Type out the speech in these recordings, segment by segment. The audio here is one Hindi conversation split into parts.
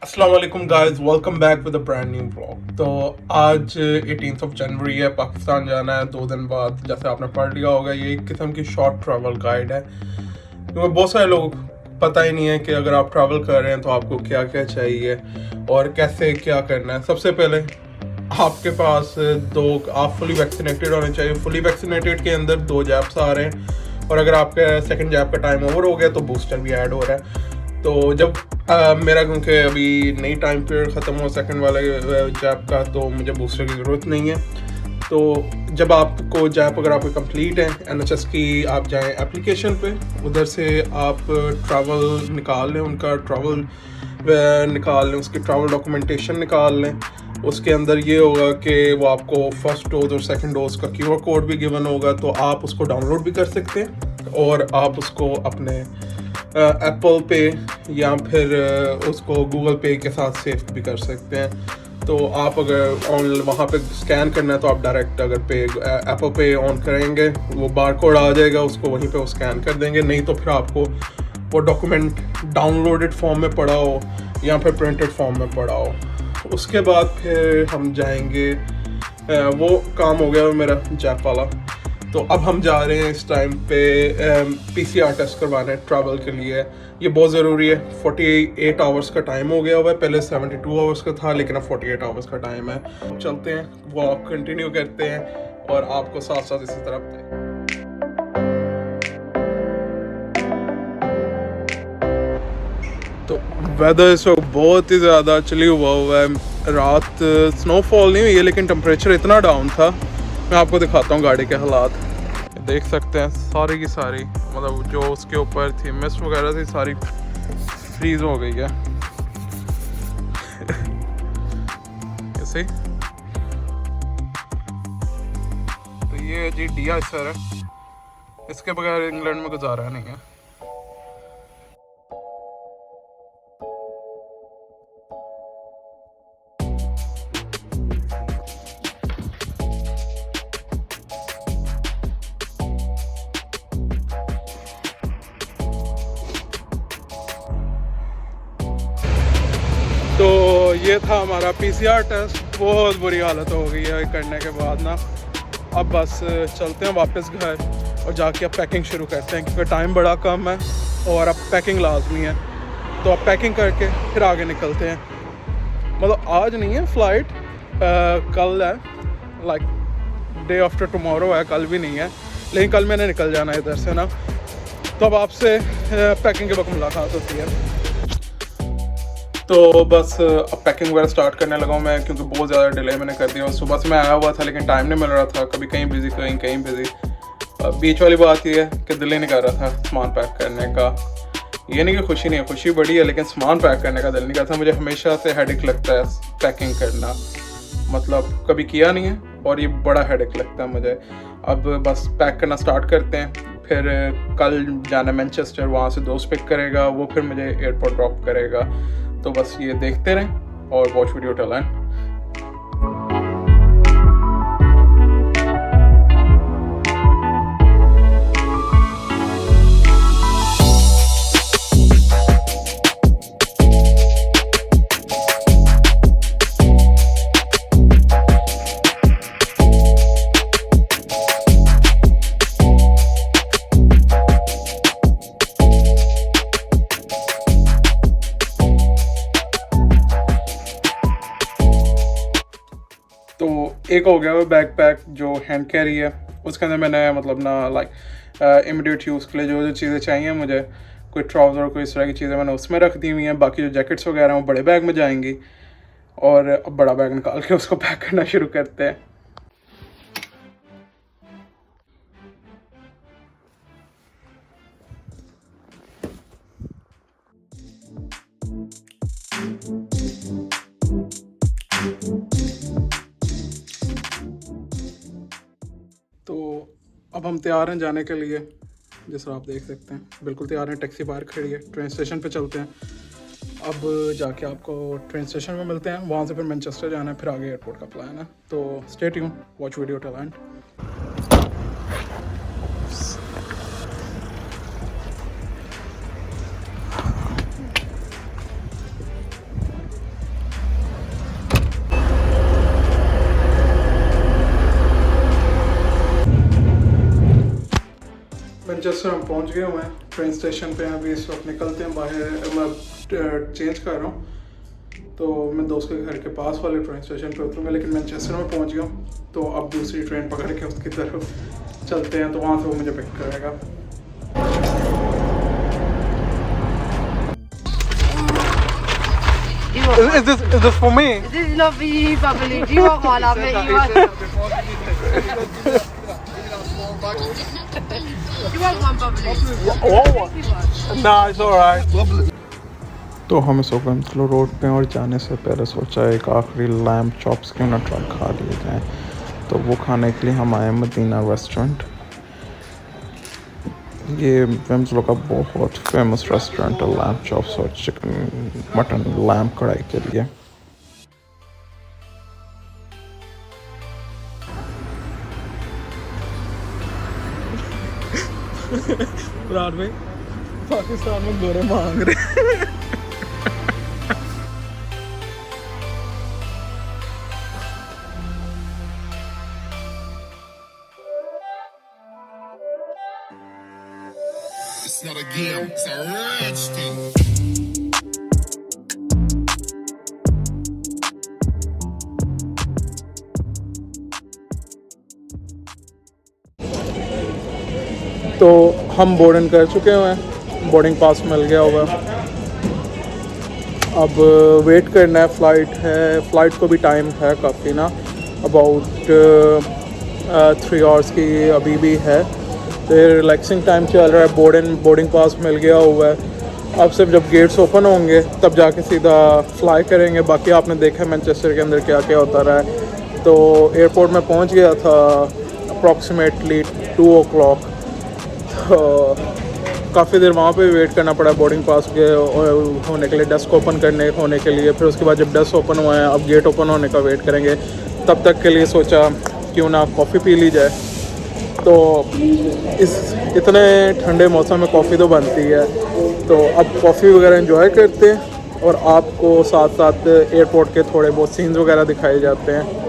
अस्सलाम वालेकुम guys, welcome back with a brand new blog. तो आज 18 ऑफ जनवरी है, पाकिस्तान जाना है 2 दिन बाद। जैसे आपने पढ़ लिया होगा, ये एक किस्म की शॉर्ट ट्रैवल गाइड है, क्योंकि बहुत सारे लोग पता ही नहीं है कि अगर आप ट्रैवल कर रहे हैं तो आपको क्या क्या चाहिए और कैसे क्या करना है। सबसे पहले आपके पास आप फुली वैक्सीनेटेड होने चाहिए। फुली वैक्सीनेटेड के अंदर 2 जैब्स आ रहे हैं, और अगर आपका सेकंड जैब का टाइम ओवर हो गया तो बूस्टर भी ऐड हो रहा है। तो जब मेरा क्योंकि अभी नई टाइम पीरियड ख़त्म हो सेकंड वाले जैब का, तो मुझे बूस्टर की ज़रूरत नहीं है। तो जब आपको जैब अगर आपको कंप्लीट है NHS की, आप जाएं एप्लीकेशन पे, उधर से आप ट्रैवल निकाल लें, उनका ट्रैवल निकाल लें, उसकी ट्रैवल डॉक्यूमेंटेशन निकाल लें। उसके अंदर ये होगा कि वो आपको फर्स्ट डोज और सेकंड डोज का QR कोड भी गिवन होगा, तो आप उसको डाउनलोड भी कर सकते हैं और आप उसको अपने एप्पल पे या फिर उसको गूगल पे के साथ सेव भी कर सकते हैं। तो आप अगर वहाँ पे स्कैन करना है तो आप डायरेक्ट अगर एप्पल पे ऑन करेंगे, वो बार कोड आ जाएगा, उसको वहीं पे वो स्कैन कर देंगे। नहीं तो फिर आपको वो डॉक्यूमेंट डाउनलोडेड फॉर्म में पड़ा हो या फिर प्रिंटेड फॉर्म में पड़ा हो। उसके बाद फिर हम जाएंगे, वो काम हो गया मेरा जैप वाला। तो अब हम जा रहे हैं इस टाइम पे PCR टेस्ट करवाने ट्रैवल के लिए। ये बहुत ज़रूरी है। 48 आवर्स का टाइम हो गया हुआ है, पहले 72 आवर्स का था, लेकिन अब 48 आवर्स का टाइम है। अब चलते हैं, वॉक कंटिन्यू करते हैं और आपको साथ साथ इसी तरफ। तो वेदर इस वक्त बहुत ही ज़्यादा चली हुआ है। रात स्नोफॉल नहीं हुई है, लेकिन टेम्परेचर इतना डाउन था। मैं आपको दिखाता हूँ गाड़ी के हालात। देख सकते हैं सारी की सारी, मतलब जो उसके ऊपर थी मिस्ट वगैरह थी, सारी फ्रीज हो गई है। ऐसे तो ये जी डिया सर है, इसके बगैर इंग्लैंड में गुजारा नहीं है। तो ये था हमारा PCR टेस्ट। बहुत बुरी हालत हो गई है करने के बाद ना। अब बस चलते हैं वापस घर और जाके अब पैकिंग शुरू करते हैं, क्योंकि टाइम बड़ा कम है और अब पैकिंग लाजमी है। तो अब पैकिंग करके फिर आगे निकलते हैं। मतलब आज नहीं है फ़्लाइट, कल है, लाइक डे आफ्टर टुमारो है, कल भी नहीं है, लेकिन कल मैंने निकल जाना है इधर से ना। तो अब आपसे पैकिंग के वक्त मुलाकात होती है। तो बस अब पैकिंग वगैरह स्टार्ट करने लगा हूँ मैं, क्योंकि बहुत ज़्यादा डिले मैंने कर दिया। सुबह से मैं आया हुआ था, लेकिन टाइम नहीं मिल रहा था, कभी कहीं बिज़ी कहीं बिज़ी। बीच वाली बात ये है कि दिल ही नहीं कर रहा था सामान पैक करने का। ये नहीं कि खुशी नहीं है, खुशी बड़ी है, लेकिन सामान पैक करने का दिल नहीं करता। मुझे हमेशा से हेडेक लगता है पैकिंग करना, मतलब कभी किया नहीं है और ये बड़ा हेडेक लगता है मुझे। अब बस पैक करना स्टार्ट करते हैं। फिर कल जाना मैनचेस्टर, वहाँ से दोस्त पिक करेगा, वो फिर मुझे एयरपोर्ट ड्रॉप करेगा। तो बस ये देखते रहें और वॉच वीडियो टिल एंड। तो एक हो गया वो बैग पैक जो हैंड कैरी है, उसके अंदर मैंने मतलब ना लाइक इमीडिएट यूज़ के लिए जो जो चीज़ें चाहिए मुझे, कोई ट्राउज़र कोई इस तरह की चीज़ें मैंने उसमें रख दी हुई हैं। बाकी जो जैकेट्स वगैरह वो बड़े बैग में जाएंगी, और अब बड़ा बैग निकाल के उसको पैक करना शुरू करते हैं। तो अब हम तैयार हैं जाने के लिए। जैसा आप देख सकते हैं बिल्कुल तैयार हैं, टैक्सी बाहर खड़ी है, ट्रेन स्टेशन पे चलते हैं। अब जाके आपको ट्रेन स्टेशन में मिलते हैं, वहाँ से फिर मैनचेस्टर जाना है, फिर आगे एयरपोर्ट का प्लान है। तो stay tune, watch video till and. Manchester हम पहुंच गए हुए हैं, ट्रेन स्टेशन पे हैं अभी। इस वक्त निकलते हैं बाहर, मैं चेंज कर रहा हूँ तो मैं दोस्त के घर के पास वाले ट्रेन स्टेशन पे उतरूँगा, लेकिन मैनचेस्टर में पहुंच गया हूँ। तो अब दूसरी ट्रेन पकड़ के उसकी तरफ चलते हैं, तो वहाँ से वो मुझे पिक करेगा। Is this for me? This is not for you, bubbly. Do you want one? I'll make you one. Do you want one, bubbly? Nah, it's alright. तो हम इस वक्त रोड पे और जाने से पहले सोचा एक आखिरी लैम्प चॉप्स क्यों ना ट्राई खा लिए जाएँ। तो वो खाने के लिए हम आए मदीना रेस्टोरेंट। ये वेम्सलो का बहुत फेमस रेस्टोरेंट है लैम्प चॉप्स और चिकन मटन लैम्प कढ़ाई के लिए। रात में पाकिस्तान में गोरे मांग रहे। It's not a game, it's a rich thing. तो हम बोर्डिंग कर चुके हैं, बोर्डिंग पास मिल गया होगा। अब वेट करना है, फ़्लाइट को भी टाइम है काफ़ी ना, अबाउट 3 आवर्स की अभी भी है। तो रिलैक्सिंग टाइम चल रहा है, बोर्डिंग पास मिल गया हुआ है। अब सिर्फ जब गेट्स ओपन होंगे तब जाके सीधा फ्लाई करेंगे। बाकी आपने देखा है मैनचेस्टर के अंदर क्या क्या होता रहा है। तो एयरपोर्ट में पहुंच गया था अप्रॉक्सीमेटली 2 o'clock। तो काफ़ी देर वहाँ पे वेट करना पड़ा बोर्डिंग पास के होने के लिए, डेस्क ओपन होने के लिए। फिर उसके बाद जब डेस्क ओपन हुआ है, अब गेट ओपन होने का वेट करेंगे। तब तक के लिए सोचा क्यों ना कॉफ़ी पी ली जाए। तो इतने ठंडे मौसम में कॉफ़ी तो बनती है, तो अब कॉफ़ी वगैरह एंजॉय करते हैं और आपको साथ साथ एयरपोर्ट के थोड़े बहुत सीन्स वगैरह दिखाए जाते हैं।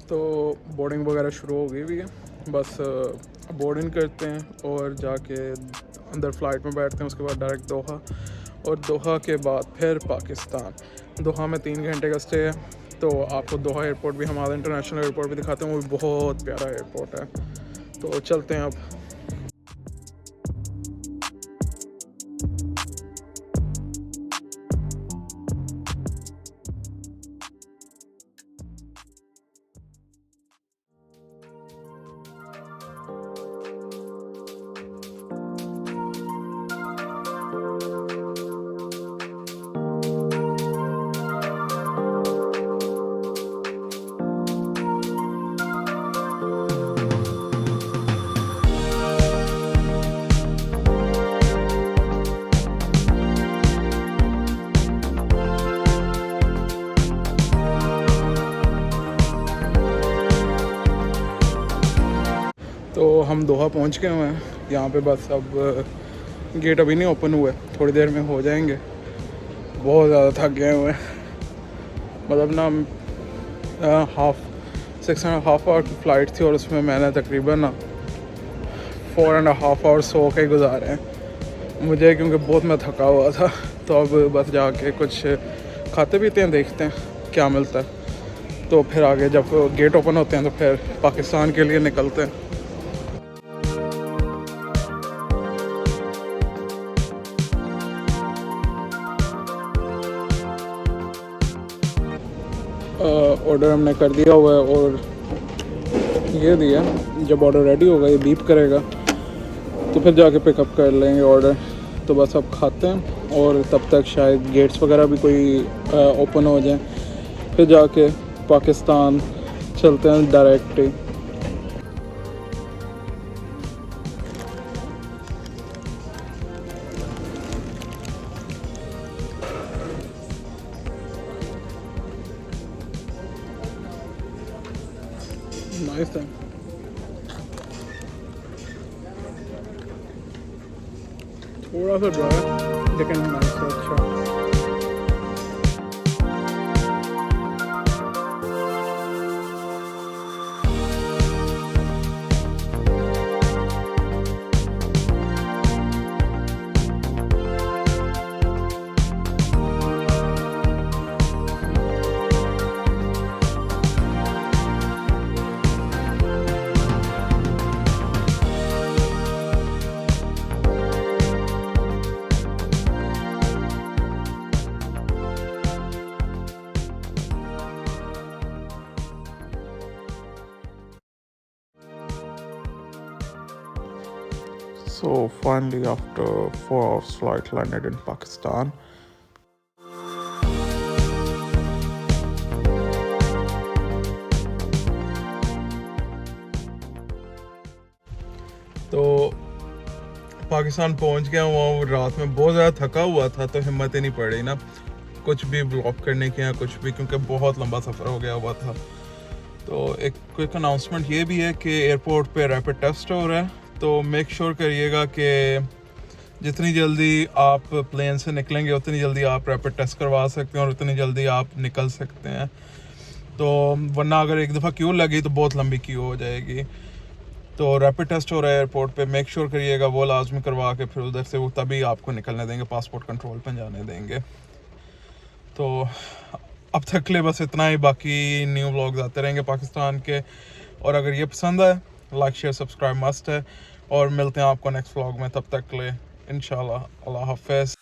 तो बोर्डिंग वगैरह शुरू हो गई भी है, बस बोर्डिंग करते हैं और जाके अंदर फ़्लाइट में बैठते हैं। उसके बाद डायरेक्ट दोहा, और दोहा के बाद फिर पाकिस्तान। दोहा में 3 घंटे का स्टे है। तो आपको दोहा एयरपोर्ट भी, हमारा इंटरनेशनल एयरपोर्ट भी दिखाते हैं, वो भी बहुत प्यारा एयरपोर्ट है। तो चलते हैं अब। तो हम दोहा पहुंच गए हुए हैं। यहाँ पे बस अब गेट अभी नहीं ओपन हुए, थोड़ी देर में हो जाएंगे। बहुत ज़्यादा थक गए हुए हैं, मतलब ना 6.5 आवर की फ़्लाइट थी और उसमें मैंने तकरीबन ना 4.5 आवर सो के गुजारे हैं मुझे, क्योंकि बहुत मैं थका हुआ था। तो अब बस जाके कुछ खाते पीते हैं, देखते हैं क्या मिलता है। तो फिर आगे जब गेट ओपन होते हैं तो फिर पाकिस्तान के लिए निकलते हैं। ऑर्डर हमने कर दिया हुआ है और ये दिया। जब ऑर्डर रेडी होगा ये बीप करेगा, तो फिर जाके पिकअप कर लेंगे ऑर्डर। तो बस अब खाते हैं और तब तक शायद गेट्स वगैरह भी कोई ओपन हो जाए, फिर जाके पाकिस्तान चलते हैं डायरेक्ट ही। नाइस है। थोड़ा सा ड्राई लेकिन अच्छा। So finally, after 4 hours flight, landed in Pakistan. तो पाकिस्तान पहुंच गया हुआ, रात में बहुत ज़्यादा थका हुआ था तो हिम्मत ही नहीं पड़ी ना कुछ भी ब्लॉग करने की या कुछ भी, क्योंकि बहुत लंबा सफ़र हो गया हुआ था। तो एक क्विक अनाउंसमेंट ये भी है कि एयरपोर्ट पे रैपिड टेस्ट हो रहा है, तो मेक श्योर करिएगा कि जितनी जल्दी आप प्लेन से निकलेंगे उतनी जल्दी आप रैपिड टेस्ट करवा सकते हैं और उतनी जल्दी आप निकल सकते हैं। तो वरना अगर एक दफ़ा क्यू लगी तो बहुत लंबी क्यू हो जाएगी। तो रैपिड टेस्ट हो रहा है एयरपोर्ट पे, मेक श्योर करिएगा वो लाजमी करवा के फिर उधर से वो तभी आपको निकलने देंगे, पासपोर्ट कंट्रोल पे जाने देंगे। तो अब तक के लिए बस इतना ही, बाकी न्यू व्लॉग्स आते रहेंगे पाकिस्तान के। और अगर ये पसंद आए लाइक शेयर सब्सक्राइब मस्ट है, और मिलते हैं आपको नेक्स्ट व्लॉग में। तब तक के लिए इंशाल्लाह अल्लाह हाफ़िज़।